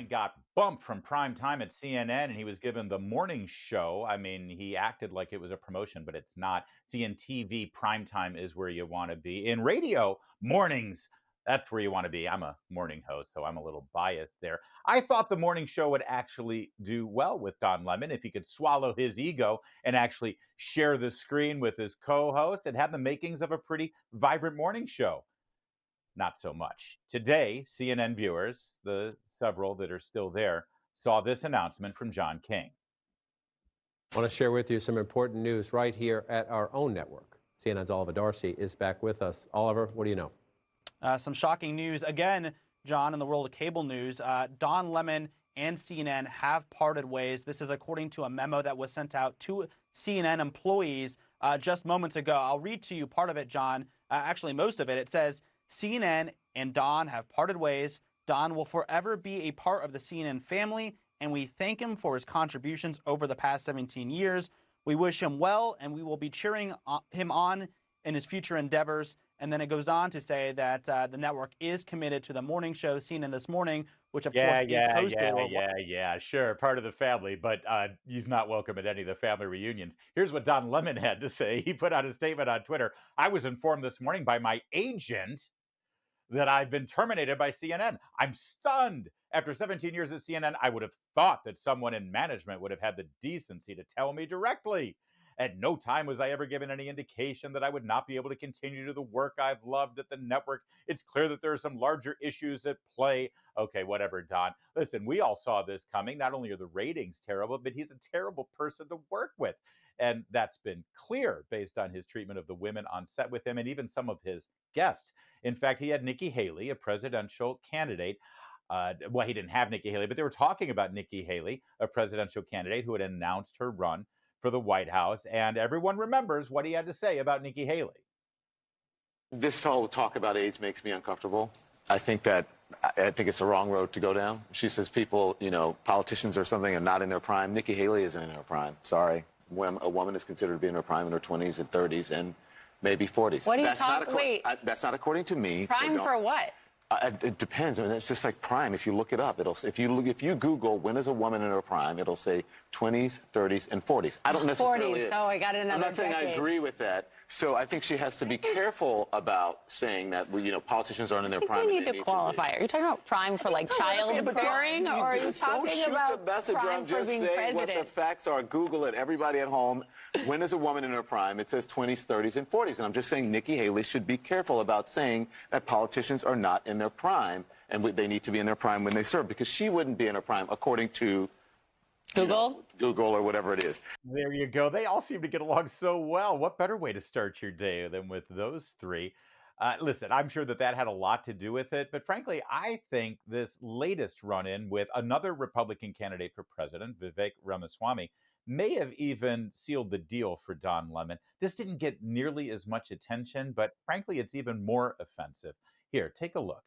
Lemon got bumped from prime time at CNN and he was given the morning show. I mean, he acted like it was a promotion, but it's not. See, in TV, prime time is where you want to be. In radio, mornings, that's where you want to be. I'm a morning host, so I'm a little biased there. I thought the morning show would actually do well with Don Lemon if he could swallow his ego and actually share the screen with his co host and have the makings of a pretty vibrant morning show. Not so much. Today, CNN viewers, the several that are still there, saw this announcement from John King. I want to share with you some important news right here at our own network. CNN's Oliver Darcy is back with us. Oliver, what do you know? Some shocking news again, John, in the world of cable news. Don Lemon and CNN have parted ways. This is according to a memo that was sent out to CNN employees just moments ago. I'll read to you part of it, John. Actually, most of it. It says, CNN and Don have parted ways. Don will forever be a part of the CNN family, and we thank him for his contributions over the past 17 years. We wish him well, and we will be cheering him on in his future endeavors. And then it goes on to say that the network is committed to the morning show, CNN This Morning, which, of course, is hosted. Sure, part of the family, but he's not welcome at any of the family reunions. Here's what Don Lemon had to say. He put out a statement on Twitter. I was informed this morning by my agent that I've been terminated by CNN. I'm stunned. After 17 years at CNN, I would have thought that someone in management would have had the decency to tell me directly. At no time was I ever given any indication that I would not be able to continue to do the work I've loved at the network. It's clear that there are some larger issues at play. Okay, whatever, Don. Listen, we all saw this coming. Not only are the ratings terrible, but he's a terrible person to work with. And that's been clear based on his treatment of the women on set with him and even some of his guests. In fact, he had Nikki Haley, a presidential candidate. Well, he didn't have Nikki Haley, but they were talking about Nikki Haley, a presidential candidate who had announced her run for the White House. And everyone remembers what he had to say about Nikki Haley. This whole talk about age makes me uncomfortable. I think it's the wrong road to go down. She says people, politicians or something are not in their prime. Nikki Haley isn't in her prime. Sorry. When a woman is considered to be in her prime in her 20s and 30s and maybe 40s. What are you talking? Wait. That's not according to me. Prime for what? It depends. I mean, it's just like prime. If you look it up, if you Google when is a woman in her prime, it'll say 20s, 30s, and 40s. I don't necessarily. 40s. Oh, I got another. I'm not saying decade. I agree with that. So I think she has to be careful about saying that politicians aren't in their prime. You need to qualify. Are you talking about prime for like childbearing, or are you talking about prime for being president? What the facts are. Google it. Everybody at home. When is a woman in her prime? It says 20s, 30s, and 40s. And I'm just saying Nikki Haley should be careful about saying that politicians are not in their prime and they need to be in their prime when they serve, because she wouldn't be in her prime according to Google or whatever it is. There you go. They all seem to get along so well. What better way to start your day than with those three? Listen, I'm sure that had a lot to do with it. But frankly, I think this latest run-in with another Republican candidate for president, Vivek Ramaswamy, may have even sealed the deal for Don Lemon. This didn't get nearly as much attention, but frankly, it's even more offensive. Here, take a look.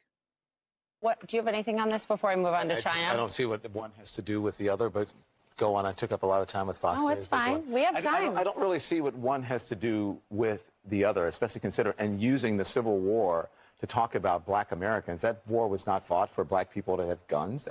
What do you have anything on this before I move on to China? I don't see what one has to do with the other, but go on. I took up a lot of time with Fox. Oh, it's fine. We have time. I don't really see what one has to do with the other, especially consider and using the Civil War to talk about Black Americans. That war was not fought for Black people to have guns.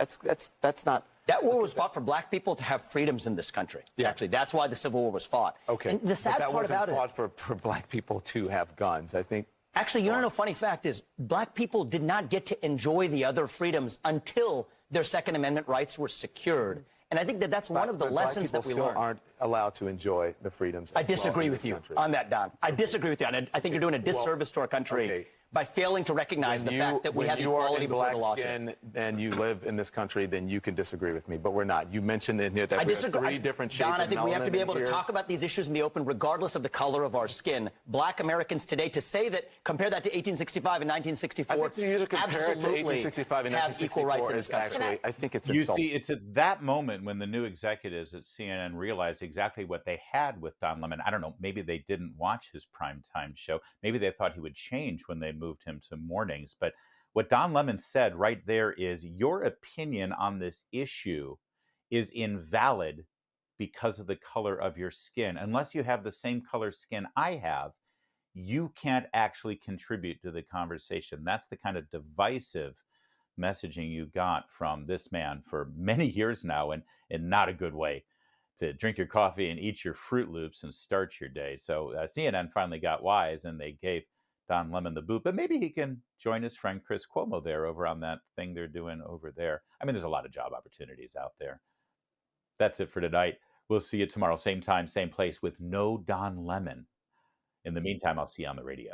That's not. That war was fought for Black people to have freedoms in this country. Yeah. Actually, that's why the Civil War was fought. Okay. And the sad part about wasn't fought for Black people to have guns. I think. Actually, you know, funny fact is, Black people did not get to enjoy the other freedoms until their Second Amendment rights were secured. And I think that's one of the lessons that we learned. Still aren't allowed to enjoy the freedoms. I disagree with you on that, Don. I disagree with you. I think you're doing a disservice to our country by failing to recognize the fact that we have equality before the law. And you live in this country, then you can disagree with me. But we're not. You mentioned that we have three different shades of melanin. Don, I think we have to be able to talk about these issues in the open, regardless of the color of our skin. Black Americans today, to say that, compare that to 1865 and 1964, I think for you to compare it to absolutely 1865 and have equal rights in this country. Actually, I think it's You insulting. see, it's at that moment when the new executives at CNN realized exactly what they had with Don Lemon. I don't know, maybe they didn't watch his primetime show. Maybe they thought he would change when they moved him to mornings. But what Don Lemon said right there is, your opinion on this issue is invalid because of the color of your skin. Unless you have the same color skin I have, you can't actually contribute to the conversation. That's the kind of divisive messaging you got from this man for many years now, and in not a good way, to drink your coffee and eat your Fruit Loops and start your day. So CNN finally got wise, and they gave Don Lemon the boot. But maybe he can join his friend Chris Cuomo there over on that thing they're doing over there. I mean, there's a lot of job opportunities out there. That's it for tonight. We'll see you tomorrow, same time, same place, with no Don Lemon. In the meantime, I'll see you on the radio.